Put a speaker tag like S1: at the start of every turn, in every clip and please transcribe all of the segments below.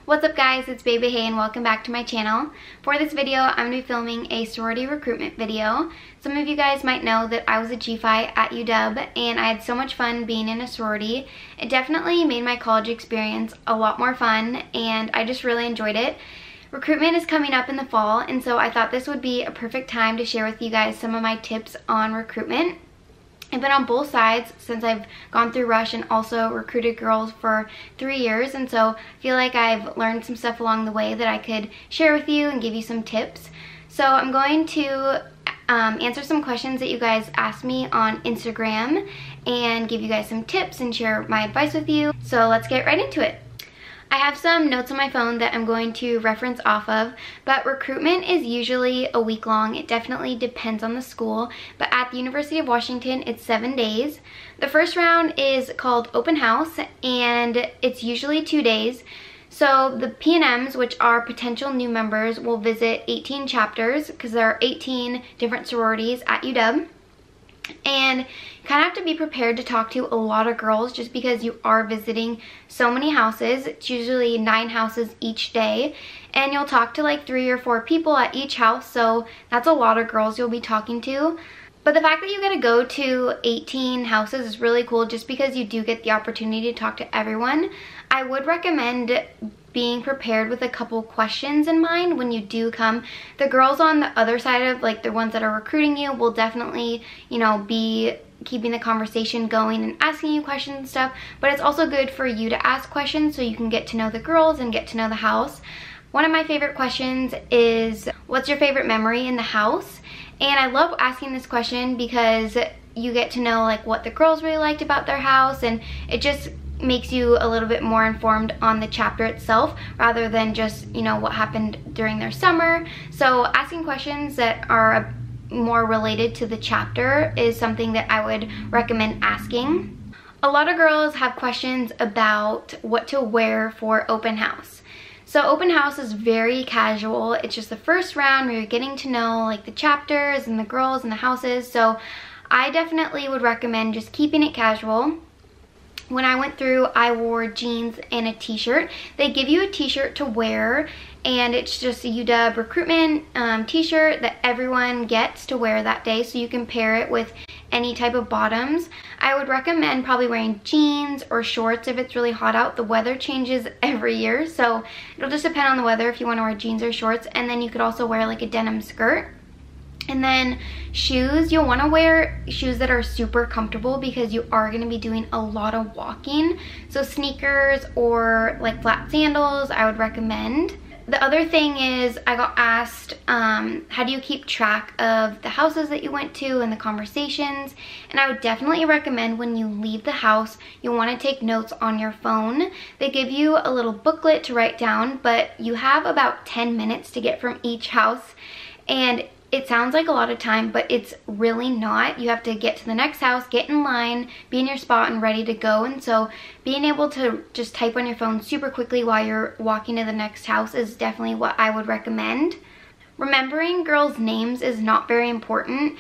S1: What's up guys, it's Baby Hay and welcome back to my channel. For this video, I'm going to be filming a sorority recruitment video. Some of you guys might know that I was a G-Phi at UW and I had so much fun being in a sorority. It definitely made my college experience a lot more fun and I just really enjoyed it. Recruitment is coming up in the fall and so I thought this would be a perfect time to share with you guys some of my tips on recruitment. I've been on both sides since I've gone through Rush and also recruited girls for 3 years, and so I feel like I've learned some stuff along the way that I could share with you and give you some tips. So I'm going to answer some questions that you guys asked me on Instagram and give you guys some tips and share my advice with you. So let's get right into it. I have some notes on my phone that I'm going to reference off of, but recruitment is usually a week long. It definitely depends on the school, but at the University of Washington, it's 7 days. The first round is called open house, and it's usually 2 days. So the P&Ms, which are potential new members, will visit 18 chapters because there are 18 different sororities at UW. And you kind of have to be prepared to talk to a lot of girls just because you are visiting so many houses. It's usually 9 houses each day and you'll talk to like 3 or 4 people at each house, so that's a lot of girls you'll be talking to. But the fact that you get to go to 18 houses is really cool just because you do get the opportunity to talk to everyone. I would recommend being prepared with a couple questions in mind when you do come. The girls on the other side of, like the ones that are recruiting you, will definitely, you know, be keeping the conversation going and asking you questions and stuff, but it's also good for you to ask questions so you can get to know the girls and get to know the house. One of my favorite questions is, what's your favorite memory in the house? And I love asking this question because you get to know like what the girls really liked about their house, and it just makes you a little bit more informed on the chapter itself rather than just, you know, what happened during their summer. So asking questions that are more related to the chapter is something that I would recommend asking. A lot of girls have questions about what to wear for open house. So open house is very casual. It's just the first round where you're getting to know like the chapters and the girls and the houses. So I definitely would recommend just keeping it casual. When I went through, I wore jeans and a t-shirt. They give you a t-shirt to wear, and it's just a UW recruitment t-shirt that everyone gets to wear that day, so you can pair it with any type of bottoms. I would recommend probably wearing jeans or shorts if it's really hot out. The weather changes every year, so it'll just depend on the weather if you want to wear jeans or shorts. And then you could also wear like a denim skirt. And then shoes, you'll want to wear shoes that are super comfortable because you are going to be doing a lot of walking. So sneakers or like flat sandals, I would recommend. The other thing is, I got asked, how do you keep track of the houses that you went to and the conversations? And I would definitely recommend when you leave the house, you'll want to take notes on your phone. They give you a little booklet to write down, but you have about 10 minutes to get from each house. And it sounds like a lot of time, but it's really not. You have to get to the next house, get in line, be in your spot and ready to go. And so being able to just type on your phone super quickly while you're walking to the next house is definitely what I would recommend. Remembering girls' names is not very important.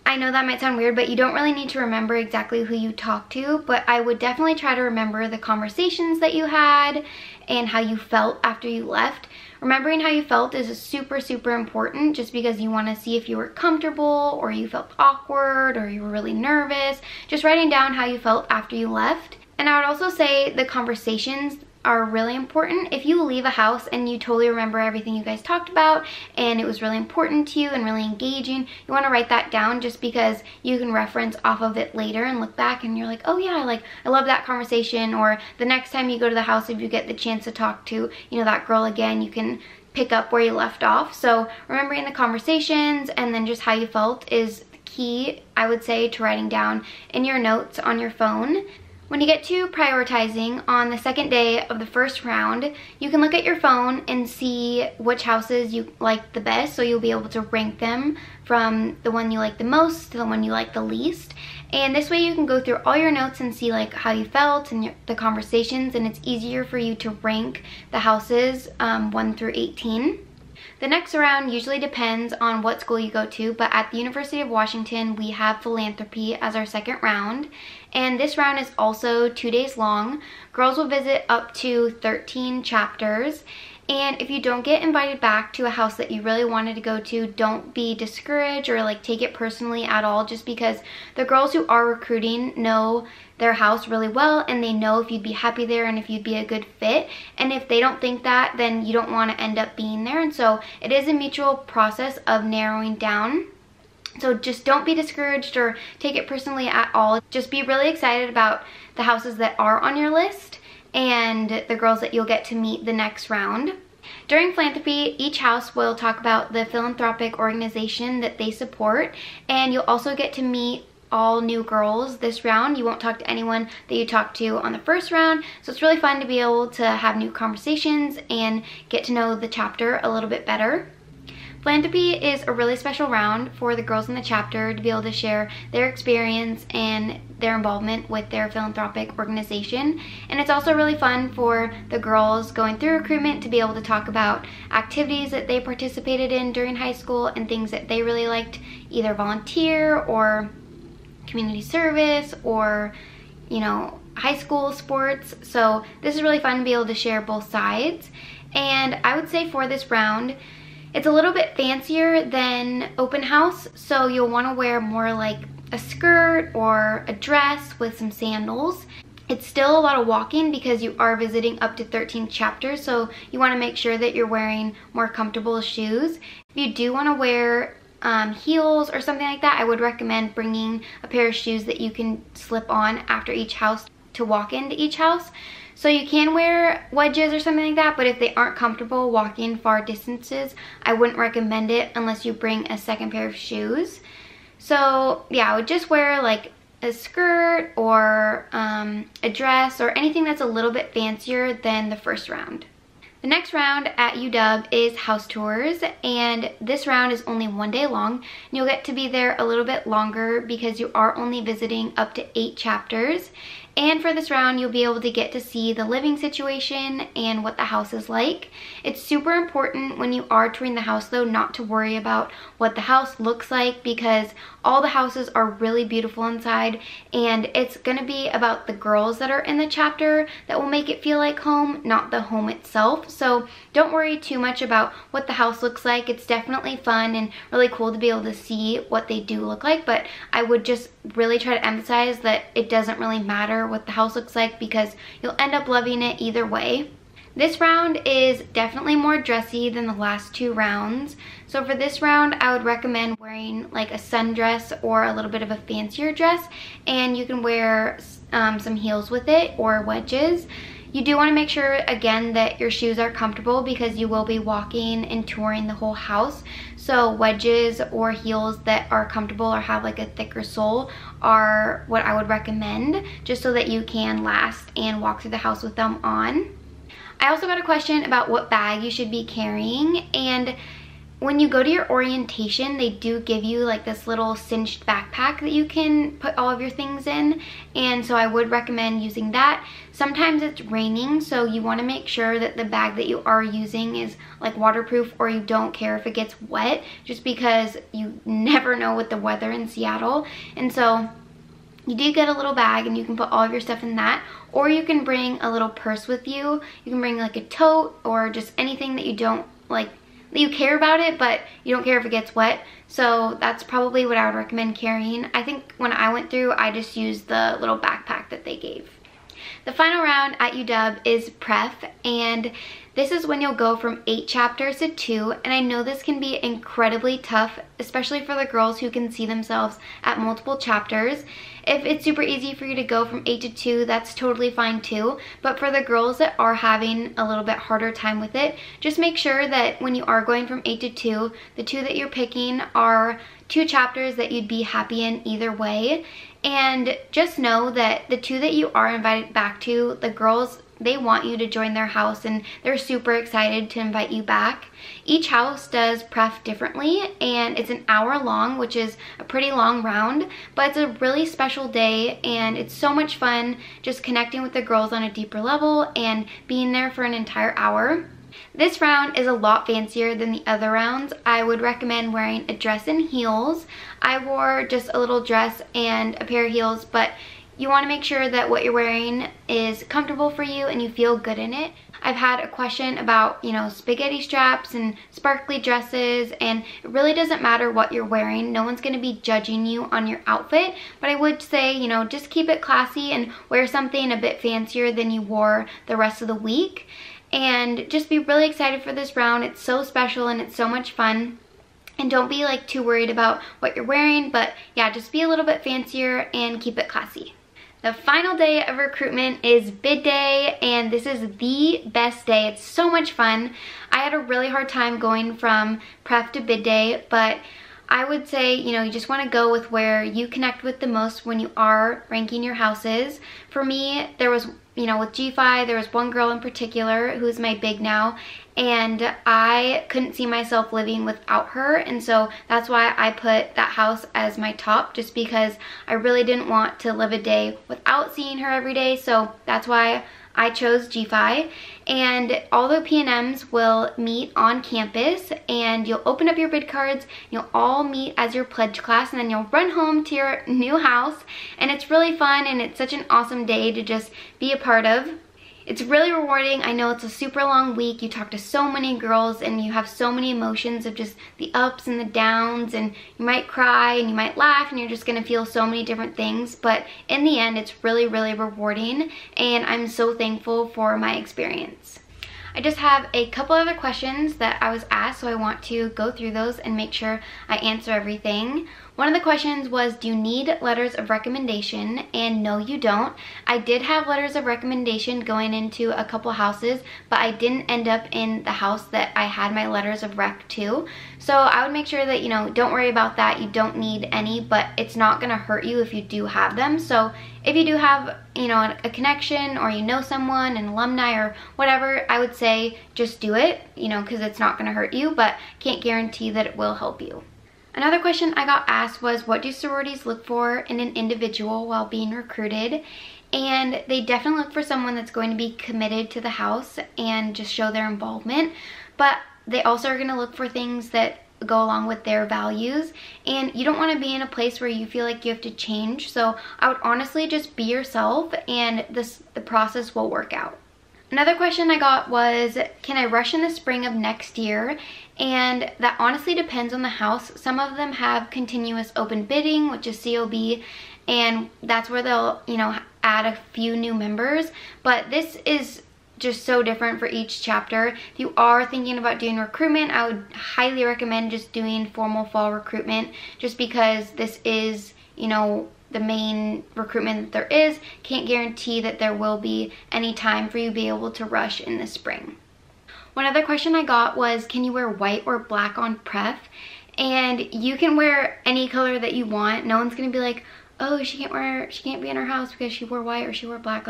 S1: I know that might sound weird, but you don't really need to remember exactly who you talked to, but I would definitely try to remember the conversations that you had and how you felt after you left. Remembering how you felt is super, super important just because you want to see if you were comfortable or you felt awkward or you were really nervous. Just writing down how you felt after you left. And I would also say the conversations are really important. If you leave a house and you totally remember everything you guys talked about and it was really important to you and really engaging, you want to write that down just because you can reference off of it later and look back and you're like, oh yeah, like I love that conversation. Or the next time you go to the house, if you get the chance to talk to, you know, that girl again, you can pick up where you left off. So remembering the conversations and then just how you felt is the key, I would say, to writing down in your notes on your phone. When you get to prioritizing on the second day of the first round, you can look at your phone and see which houses you like the best, so you'll be able to rank them from the one you like the most to the one you like the least. And this way you can go through all your notes and see like how you felt and the conversations, and it's easier for you to rank the houses 1 through 18. The next round usually depends on what school you go to, but at the University of Washington, we have Philanthropy as our second round. And this round is also 2 days long. Girls will visit up to 13 chapters. And if you don't get invited back to a house that you really wanted to go to, don't be discouraged or like take it personally at all, just because the girls who are recruiting know their house really well and they know if you'd be happy there and if you'd be a good fit. And if they don't think that, then you don't want to end up being there. And so it is a mutual process of narrowing down. So just don't be discouraged or take it personally at all. Just be really excited about the houses that are on your list and the girls that you'll get to meet the next round. During Philanthropy, each house will talk about the philanthropic organization that they support, and you'll also get to meet all new girls this round. You won't talk to anyone that you talked to on the first round, so it's really fun to be able to have new conversations and get to know the chapter a little bit better. Philanthropy is a really special round for the girls in the chapter to be able to share their experience and their involvement with their philanthropic organization. And it's also really fun for the girls going through recruitment to be able to talk about activities that they participated in during high school and things that they really liked, either volunteer or community service or, you know, high school sports. So this is really fun to be able to share both sides. And I would say for this round, it's a little bit fancier than open house, so you'll want to wear more like a skirt or a dress with some sandals. It's still a lot of walking because you are visiting up to 13 chapters, so you want to make sure that you're wearing more comfortable shoes. If you do want to wear heels or something like that, I would recommend bringing a pair of shoes that you can slip on after each house to walk into each house. So you can wear wedges or something like that, but if they aren't comfortable walking far distances, I wouldn't recommend it unless you bring a second pair of shoes. So yeah, I would just wear like a skirt or a dress or anything that's a little bit fancier than the first round. The next round at UW is house tours, and this round is only 1 day long, and you'll get to be there a little bit longer because you are only visiting up to 8 chapters. And for this round, you'll be able to get to see the living situation and what the house is like. It's super important when you are touring the house though not to worry about what the house looks like, because all the houses are really beautiful inside, and it's gonna be about the girls that are in the chapter that will make it feel like home, not the home itself. So don't worry too much about what the house looks like. It's definitely fun and really cool to be able to see what they do look like, but I would just really try to emphasize that it doesn't really matter what the house looks like because you'll end up loving it either way. This round is definitely more dressy than the last 2 rounds. So for this round, I would recommend wearing like a sundress or a little bit of a fancier dress, and you can wear some heels with it or wedges. You do want to make sure, again, that your shoes are comfortable because you will be walking and touring the whole house. So wedges or heels that are comfortable or have like a thicker sole are what I would recommend, just so that you can last and walk through the house with them on. I also got a question about what bag you should be carrying, and when you go to your orientation, they do give you like this little cinched backpack that you can put all of your things in, and so I would recommend using that. Sometimes it's raining, so you want to make sure that the bag that you are using is like waterproof, or you don't care if it gets wet, just because you never know with the weather in Seattle. And so you do get a little bag and you can put all of your stuff in that, or you can bring a little purse with you. You can bring like a tote or just anything that you don't like, that you care about it, but you don't care if it gets wet. So that's probably what I would recommend carrying. I think when I went through, I just used the little backpack that they gave. The final round at UW is Pref, and this is when you'll go from 8 chapters to 2, and I know this can be incredibly tough, especially for the girls who can see themselves at multiple chapters. If it's super easy for you to go from 8 to 2, that's totally fine too, but for the girls that are having a little bit harder time with it, just make sure that when you are going from 8 to 2, the 2 that you're picking are 2 chapters that you'd be happy in either way. And just know that the 2 that you are invited back to, the girls, they want you to join their house and they're super excited to invite you back. Each house does Pref differently, and it's an hour long, which is a pretty long round, but it's a really special day and it's so much fun just connecting with the girls on a deeper level and being there for an entire hour. This round is a lot fancier than the other rounds. I would recommend wearing a dress and heels. I wore just a little dress and a pair of heels, but you want to make sure that what you're wearing is comfortable for you and you feel good in it. I've had a question about, spaghetti straps and sparkly dresses, and it really doesn't matter what you're wearing. No one's going to be judging you on your outfit, but I would say, just keep it classy and wear something a bit fancier than you wore the rest of the week. And just be really excited for this round. It's so special and it's so much fun. And don't be too worried about what you're wearing, but yeah, just be a little bit fancier and keep it classy. The final day of recruitment is bid day, and this is the best day. It's so much fun. I had a really hard time going from prep to bid day, but I would say, you just want to go with where you connect with the most when you are ranking your houses. For me, there was, with G5, there was one girl in particular who's my big now, and I couldn't see myself living without her, and so that's why I put that house as my top, just because I really didn't want to live a day without seeing her every day. So that's why I chose G5. And all the P&Ms will meet on campus, and you'll open up your bid cards, you'll all meet as your pledge class, and then you'll run home to your new house. And it's really fun, and it's such an awesome day to just be a part of. It's really rewarding. I know it's a super long week. You talk to so many girls and you have so many emotions of just the ups and the downs, and you might cry and you might laugh and you're just gonna feel so many different things. But in the end, it's really, really rewarding, and I'm so thankful for my experience. I just have a couple other questions that I was asked, so I want to go through those and make sure I answer everything. One of the questions was, do you need letters of recommendation? And no, you don't. I did have letters of recommendation going into a couple houses, but I didn't end up in the house that I had my letters of rec to. So I would make sure that, don't worry about that. You don't need any, but it's not gonna hurt you if you do have them. So if you do have, a connection, or someone, an alumni or whatever, I would say just do it, because it's not gonna hurt you, but can't guarantee that it will help you. Another question I got asked was, what do sororities look for in an individual while being recruited? And they definitely look for someone that's going to be committed to the house and just show their involvement, but they also are going to look for things that go along with their values, and you don't want to be in a place where you feel like you have to change. So I would honestly just be yourself, and the process will work out. Another question I got was, can I rush in the spring of next year? And that honestly depends on the house. Some of them have continuous open bidding, which is COB, and that's where they'll, add a few new members. But this is just so different for each chapter. If you are thinking about doing recruitment, I would highly recommend just doing formal fall recruitment, just because this is, the main recruitment that there is. Can't guarantee that there will be any time for you to be able to rush in the spring. One other question I got was, can you wear white or black on prep? And you can wear any color that you want. No one's gonna be like, oh, she can't be in her house because she wore white or she wore black.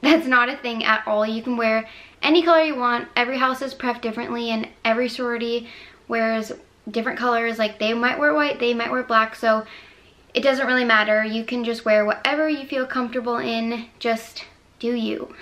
S1: That's not a thing at all. You can wear any color you want. Every house is prepped differently, and every sorority wears different colors. They might wear white, they might wear black, so it doesn't really matter. You can just wear whatever you feel comfortable in. Just do you.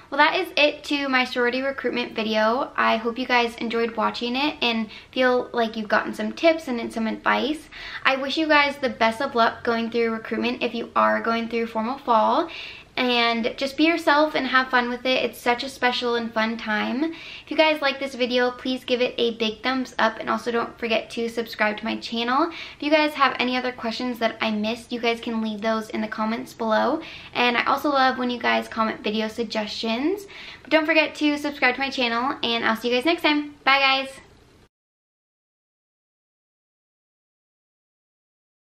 S1: Well, that is it to my sorority recruitment video. I hope you guys enjoyed watching it and feel like you've gotten some tips and some advice. I wish you guys the best of luck going through recruitment if you are going through formal fall. And just be yourself and have fun with it. It's such a special and fun time. If you guys like this video, please give it a big thumbs up, and also don't forget to subscribe to my channel. If you guys have any other questions that I missed, you guys can leave those in the comments below. And I also love when you guys comment video suggestions. But don't forget to subscribe to my channel, and I'll see you guys next time. Bye guys!